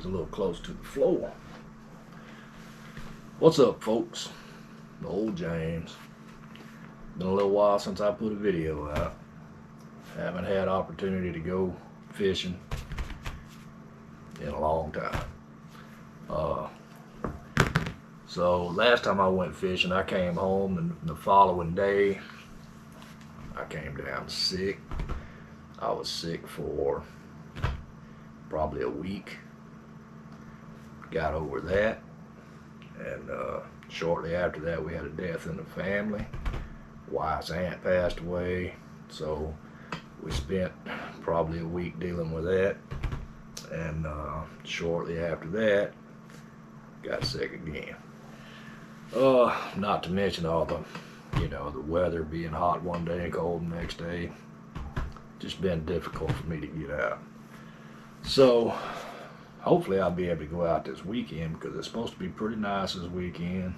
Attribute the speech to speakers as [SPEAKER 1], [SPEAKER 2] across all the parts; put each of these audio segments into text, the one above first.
[SPEAKER 1] things a little close to the floor. What's up, folks? Old James. Been a little while since I put a video out. Haven't had opportunity to go fishing in a long time. So last time I went fishing, I came home, and the following day I came down sick. I was sick for probably a week. Got over that, and shortly after that we had a death in the family. Wife's aunt passed away, so we spent probably a week dealing with that, and shortly after that got sick again. Not to mention all the, the weather being hot one day and cold the next day. Just been difficult for me to get out. So hopefully I'll be able to go out this weekend, because it's supposed to be pretty nice this weekend.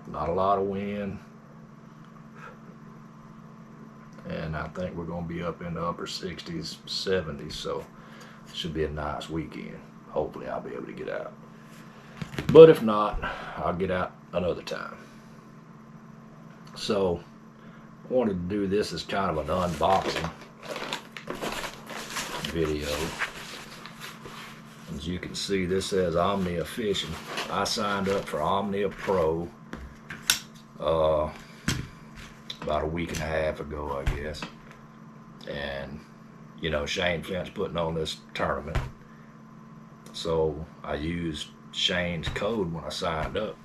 [SPEAKER 1] Not a lot of wind, and I think we're going to be up in the upper 60s, 70s, so it should be a nice weekend. Hopefully I'll be able to get out. But if not, I'll get out another time. So I wanted to do this as kind of an unboxing video. As you can see, this says Omnia Fishing. I signed up for Omnia Pro about a week and a half ago, I guess. And Shane Flint's putting on this tournament, so I used Shane's code when I signed up.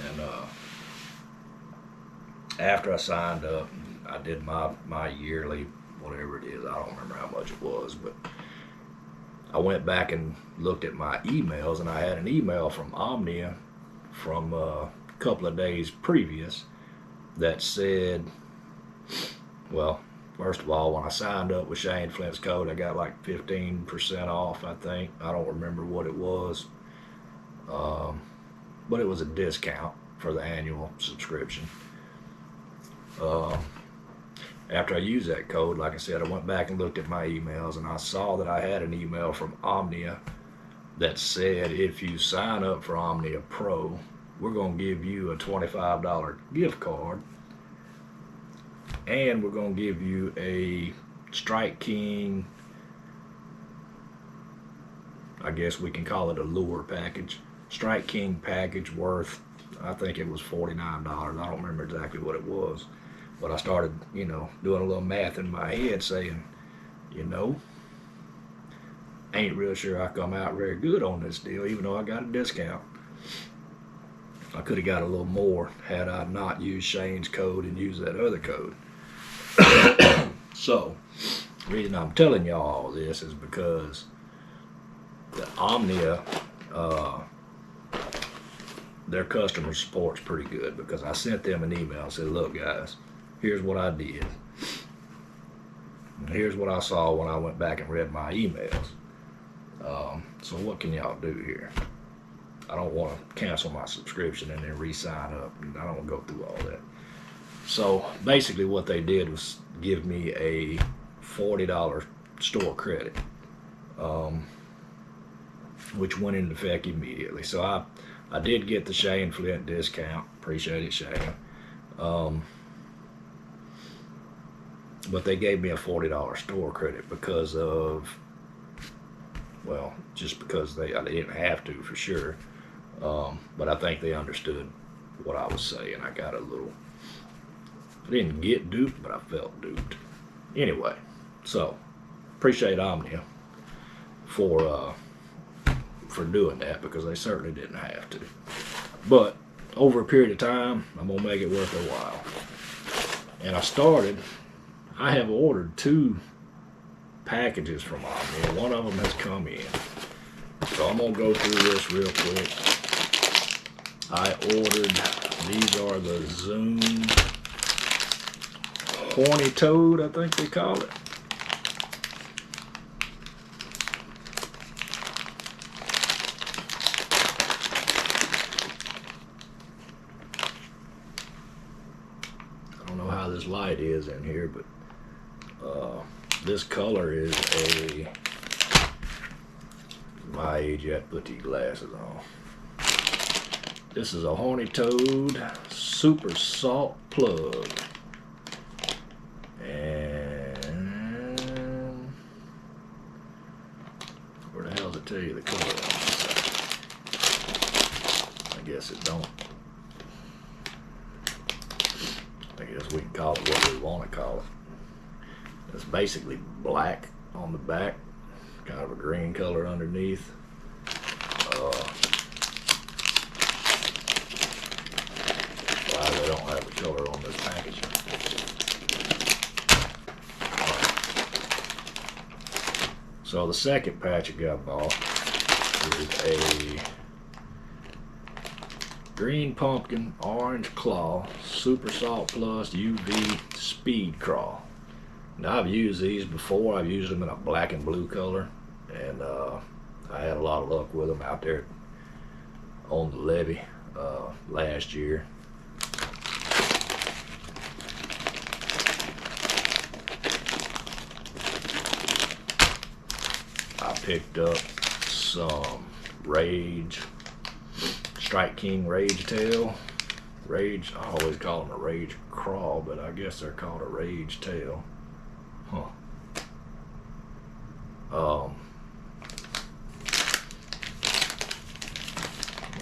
[SPEAKER 1] And after I signed up, I did my yearly, whatever it is, I don't remember how much it was, but I went back and looked at my emails, and I had an email from Omnia from a couple of days previous that said, well, first of all, when I signed up with Shane Flint's code, I got like 15% off, I think. I don't remember what it was, but it was a discount for the annual subscription. After I used that code, like I said, I went back and looked at my emails, and I saw that I had an email from Omnia that said, if you sign up for Omnia Pro, we're going to give you a $25 gift card, and we're going to give you a Strike King, I guess we can call it a lure package, Strike King package worth, I think it was $49. I don't remember exactly what it was. But I started, doing a little math in my head, saying, ain't real sure I come out very good on this deal, even though I got a discount. I could have got a little more had I not used Shane's code and used that other code. So, the reason I'm telling y'all all this is because the Omnia, their customer support's pretty good, because I sent them an email and said, look guys, here's what I did. And here's what I saw when I went back and read my emails. So what can y'all do here? I don't want to cancel my subscription and then re-sign up. I don't want to go through all that. So basically what they did was give me a $40 store credit, which went into effect immediately. So I did get the Shane Flint discount. Appreciate it, Shane. But they gave me a $40 store credit because of, well, just because they didn't have to, for sure. But I think they understood what I was saying. I got a little, I didn't get duped, but I felt duped. Anyway, so appreciate Omnia for doing that, because they certainly didn't have to. But over a period of time, I'm gonna make it worth a while. And I have ordered 2 packages from Omnia. One of them has come in. So I'm gonna go through this real quick. I ordered, these are the Zoom Horny Toad, I think they call it. I don't know how this light is in here, but this color is a my age, you have to put these glasses on. This is a Horny Toad Super Salt Plug. And where the hell does it tell you the color on this? I guess it don't. I guess we can call it what we want to call it. It's basically black on the back, kind of a green color underneath. Why they don't have the color on this package. So the second patch I got bought is a Green Pumpkin Orange Claw Super Salt Plus UV Speed Crawl. Now I've used these before. I've used them in a black and blue color, and I had a lot of luck with them out there on the levee last year. I picked up some Rage, Strike King Rage Tail. Rage, I always call them a Rage Crawl, but I guess they're called a Rage Tail. Huh.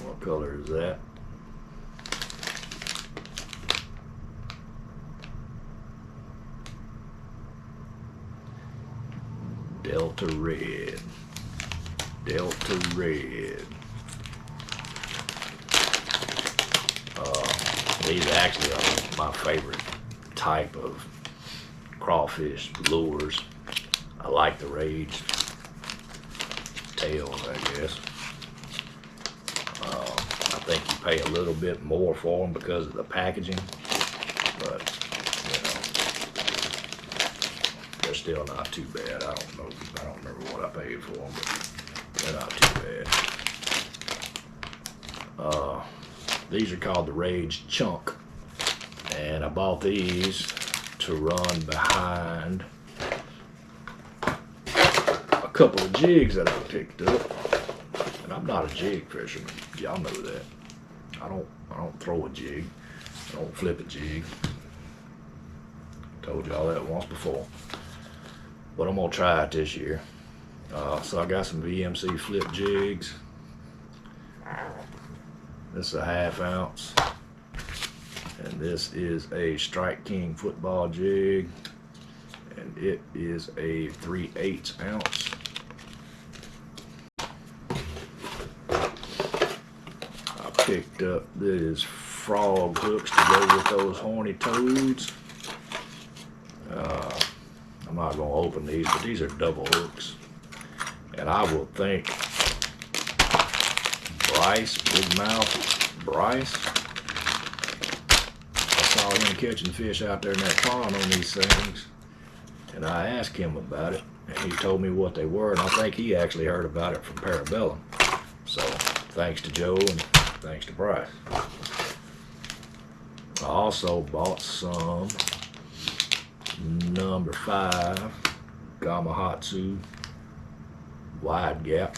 [SPEAKER 1] What color is that? Delta Red. Delta Red. These actually are my favorite type of crawfish lures. I like the Rage tails, I guess. I think you pay a little bit more for them because of the packaging, but you know, they're still not too bad. I don't remember what I paid for them, but they're not too bad. These are called the Rage Chunk, and I bought these to run behind a couple of jigs that I picked up. And I'm not a jig fisherman. Y'all know that. I don't throw a jig. I don't flip a jig. Told y'all that once before. But I'm gonna try it this year. So I got some VMC flip jigs. This is a 1/2 ounce. And this is a Strike King football jig, and it is a 3/8 ounce. I picked up these frog hooks to go with those horny toads. I'm not gonna open these, but these are double hooks. And I will think Bryce, Big Mouth Bryce, I saw him catching fish out there in that pond on these things, and I asked him about it, and he told me what they were, and I think he actually heard about it from Parabellum. So thanks to Joe and thanks to Bryce. I also bought some number 5 Gamakatsu wide gap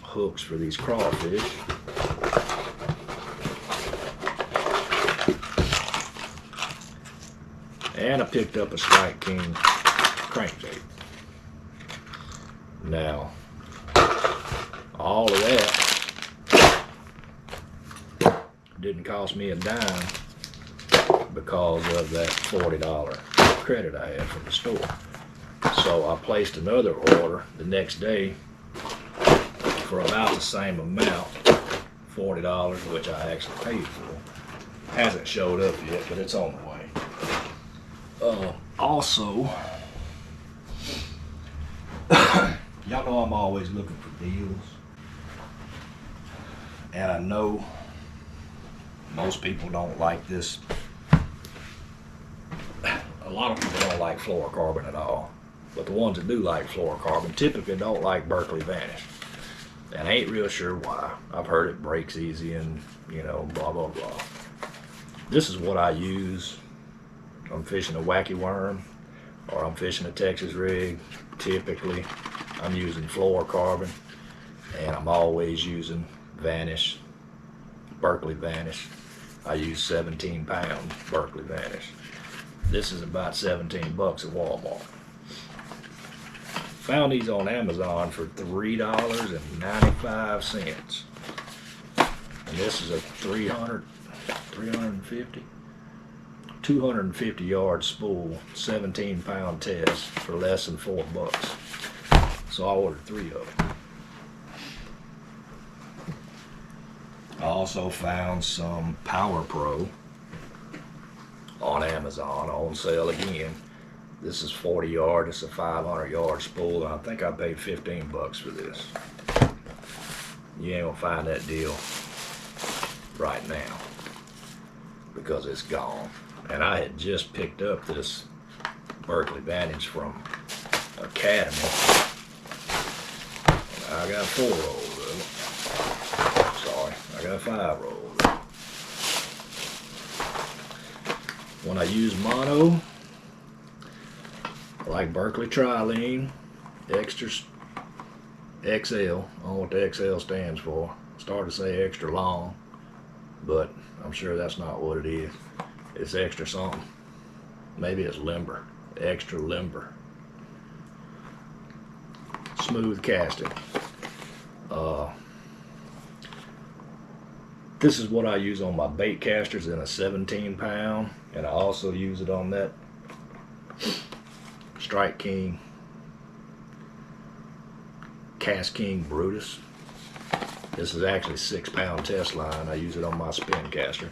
[SPEAKER 1] hooks for these crawfish. And I picked up a Strike King crankbait. Now, all of that didn't cost me a dime because of that $40 credit I had from the store. So I placed another order the next day for about the same amount, $40, which I actually paid for. Hasn't showed up yet, but it's on the way. Also, y'all know I'm always looking for deals, and I know most people don't like this. A lot of people don't like fluorocarbon at all, but the ones that do like fluorocarbon typically don't like Berkeley Vanish, and I ain't real sure why. I've heard it breaks easy and, you know, blah blah blah. This is what I use. I'm fishing a wacky worm, or I'm fishing a Texas rig. Typically I'm using fluorocarbon. and I'm always using Vanish, Berkeley Vanish. I use 17-pound Berkeley Vanish. This is about 17 bucks at Walmart. Found these on Amazon for $3.95. And this is a 250 yard spool, 17-pound test for less than $4. So I ordered 3 of them. I also found some Power Pro on Amazon on sale again. This is 40 yard, it's a 500 yard spool, and I think I paid 15 bucks for this. You ain't gonna find that deal right now because it's gone. And I had just picked up this Berkeley Vantage from Academy. I got 4 rolls of it. Sorry, I got 5 rolls of it. When I use mono, I like Berkeley Trilene, extra XL. I don't know what the XL stands for. Started to say extra long, but I'm sure that's not what it is. It's extra something. Maybe it's limber. Extra limber. Smooth casting. This is what I use on my bait casters in a 17-pound, and I also use it on that Strike King, Cast King Brutus. This is actually 6-pound test line. I use it on my spin caster.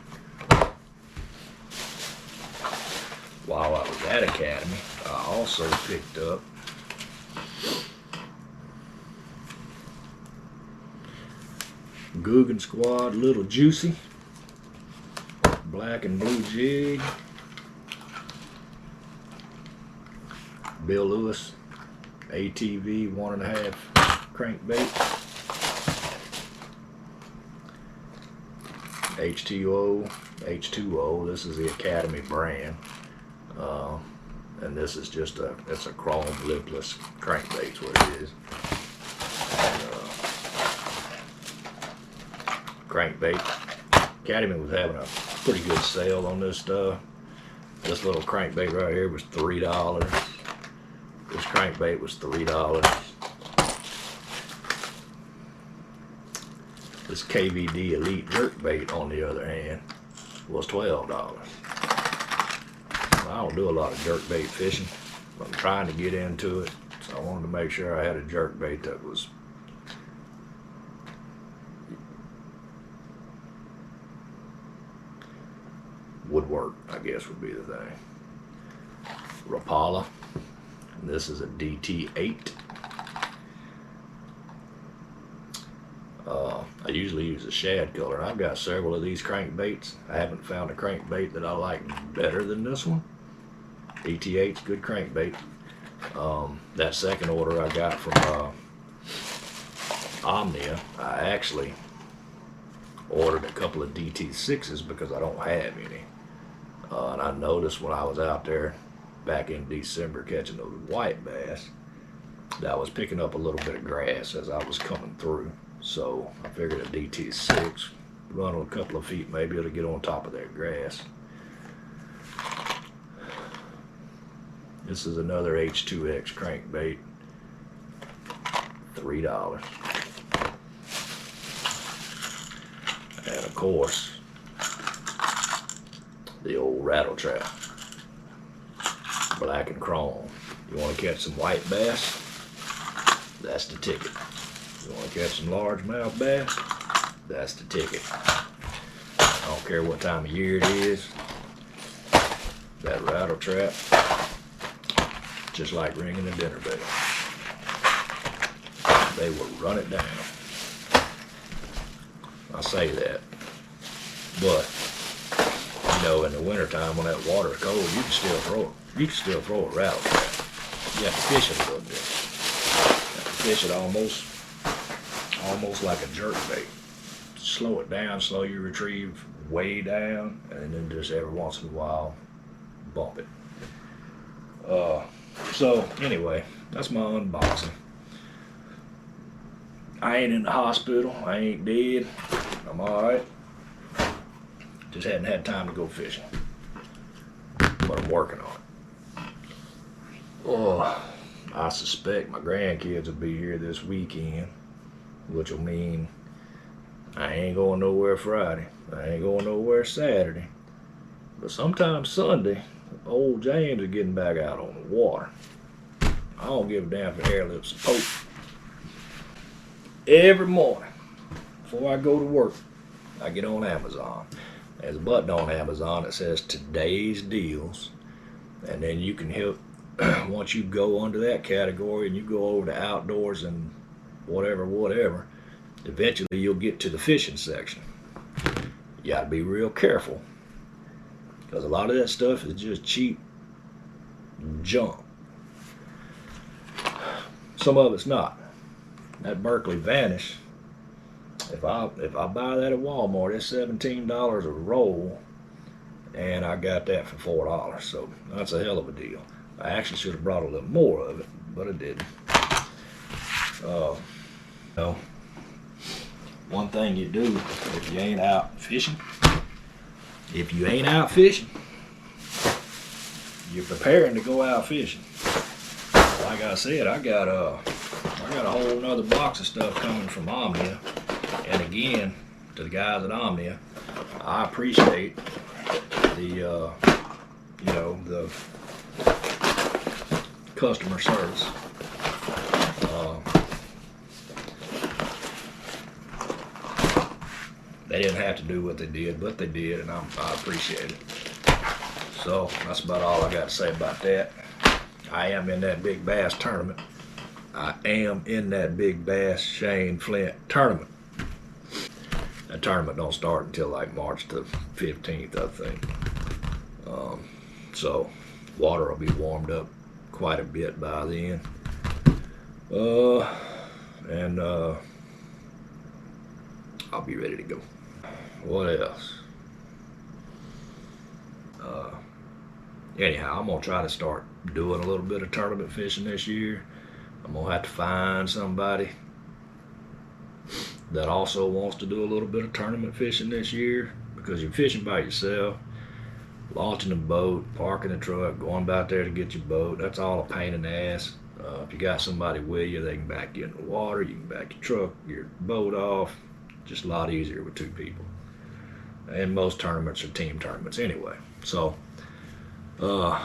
[SPEAKER 1] While I was at Academy, I also picked up Guggen Squad Little Juicy black and blue jig, Bill Lewis ATV 1.5 crankbait, H2O. This is the Academy brand, and this is just it's a chrome lipless crankbait. What it is. Crankbait. Academy was having a pretty good sale on this stuff. This little crankbait right here was $3. This crankbait was $3. This KVD Elite jerkbait, on the other hand, was $12. I don't do a lot of jerkbait fishing, but I'm trying to get into it, so I wanted to make sure I had a jerkbait that was would work, I guess would be the thing. Rapala. And this is a DT8. I usually use a shad color. I've got several of these crankbaits. I haven't found a crankbait that I like better than this one. DT8's good crankbait. That second order I got from Omnia, I actually ordered a couple of DT6s because I don't have any. And I noticed when I was out there back in December catching those white bass that I was picking up a little bit of grass as I was coming through. So I figured a DT6, run a couple of feet, maybe it'll get on top of that grass. This is another H2X crankbait, $3. And of course, the old rattle trap, black and chrome. You want to catch some white bass? That's the ticket. You want to catch some largemouth bass? That's the ticket. I don't care what time of year it is. That rattle trap, just like ringing a dinner bell. They will run it down. I say that, but you know, in the wintertime when that water's cold, you can still throw a rattle trap. You have to fish it a little bit. You have to fish it almost like a jerk bait. Slow it down, slow your retrieve way down, and then just every once in a while bump it. So anyway, that's my unboxing. I ain't in the hospital. I ain't dead. I'm alright. Just hadn't had time to go fishing. But I'm working on it. Oh, I suspect my grandkids will be here this weekend, which will mean I ain't going nowhere Friday. I ain't going nowhere Saturday. But sometime Sunday, old James is getting back out on the water. I don't give a damn for hair lips and poke. Every morning, before I go to work, I get on Amazon. There's a button on Amazon that says today's deals. And then you can help, once you go under that category and you go over to outdoors and whatever, eventually you'll get to the fishing section. You gotta be real careful, because a lot of that stuff is just cheap junk. Some of it's not. That Berkeley Vanish, if I buy that at Walmart, it's $17 a roll, and I got that for $4. So that's a hell of a deal. I actually should have brought a little more of it, but I didn't. No. One thing you do if you ain't out fishing, you're preparing to go out fishing. Like I said, I got a whole nother box of stuff coming from Omnia. And again, to the guys at Omnia, I appreciate the the customer service. They didn't have to do what they did, but they did, and I appreciate it. So that's about all I got to say about that. I am in that big bass tournament. I am in that big bass Shane Flint tournament. That tournament don't start until like March the 15th, I think. So water will be warmed up quite a bit by then. And I'll be ready to go. What else? Anyhow, I'm gonna try to start doing a little bit of tournament fishing this year. I'm gonna have to find somebody that also wants to do a little bit of tournament fishing this year, because you're fishing by yourself, launching a boat, parking the truck, going back there to get your boat. That's all a pain in the ass. If you got somebody with you, they can back you in the water, you can back your truck, your boat off. Just a lot easier with two people. And most tournaments are team tournaments anyway. So I'm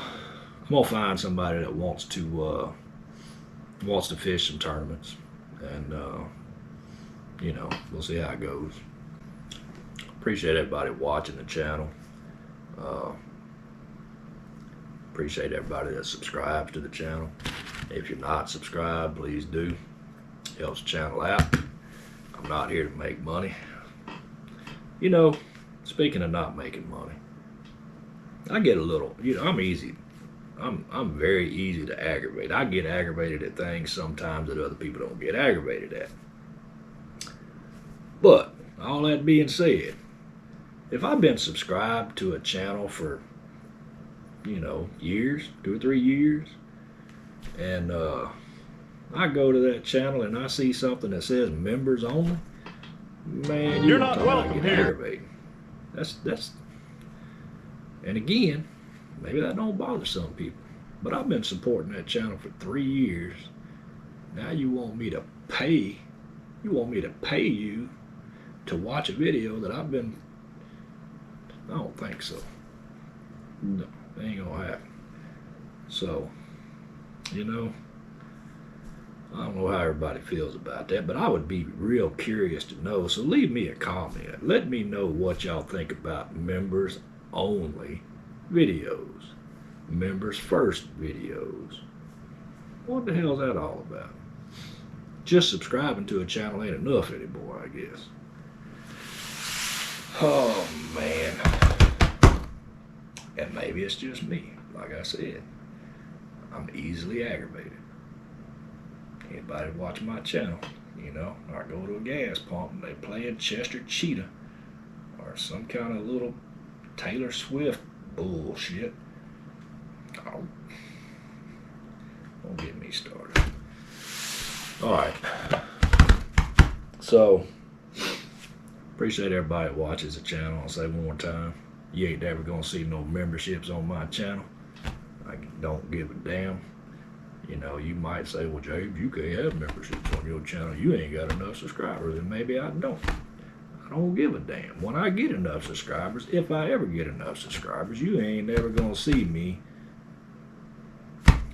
[SPEAKER 1] gonna find somebody that wants to fish some tournaments, and we'll see how it goes. Appreciate everybody watching the channel. Appreciate everybody that subscribes to the channel. If you're not subscribed, please do. Helps the channel out. I'm not here to make money. Speaking of not making money, I get a little, I'm easy. I'm very easy to aggravate. I get aggravated at things sometimes that other people don't get aggravated at. But all that being said, if I've been subscribed to a channel for, years, 2 or 3 years, and I go to that channel and I see something that says members only, man,
[SPEAKER 2] you're not welcome here.
[SPEAKER 1] Aggravating. That's, and again, maybe that don't bother some people, but I've been supporting that channel for 3 years. Now you want me to pay? You want me to pay you to watch a video that I've been? I don't think so. No, that ain't gonna happen. So, I don't know how everybody feels about that, but I would be real curious to know. So leave me a comment. Let me know what y'all think about members only videos, members first videos. What the hell is that all about? Just subscribing to a channel ain't enough anymore, I guess. Oh man. And maybe it's just me. Like I said, I'm easily aggravated. Anybody watch my channel, I go to a gas pump and they playing Chester Cheetah or some kind of little Taylor Swift bullshit. Oh, don't get me started. All right. So, appreciate everybody that watches the channel. I'll say one more time, you ain't ever gonna see no memberships on my channel. I don't give a damn. You know, you might say, well, James, you can't have memberships on your channel. You ain't got enough subscribers. And maybe I don't. I don't give a damn. When I get enough subscribers, if I ever get enough subscribers, you ain't never gonna see me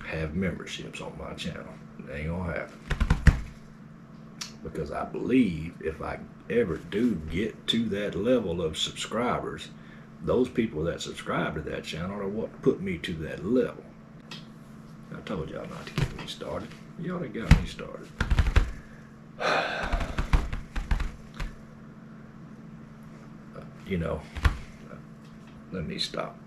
[SPEAKER 1] have memberships on my channel. It ain't gonna happen. Because I believe if I ever do get to that level of subscribers, those people that subscribe to that channel are what put me to that level. I told y'all not to get me started. Y'all done got me started. You know, let me stop.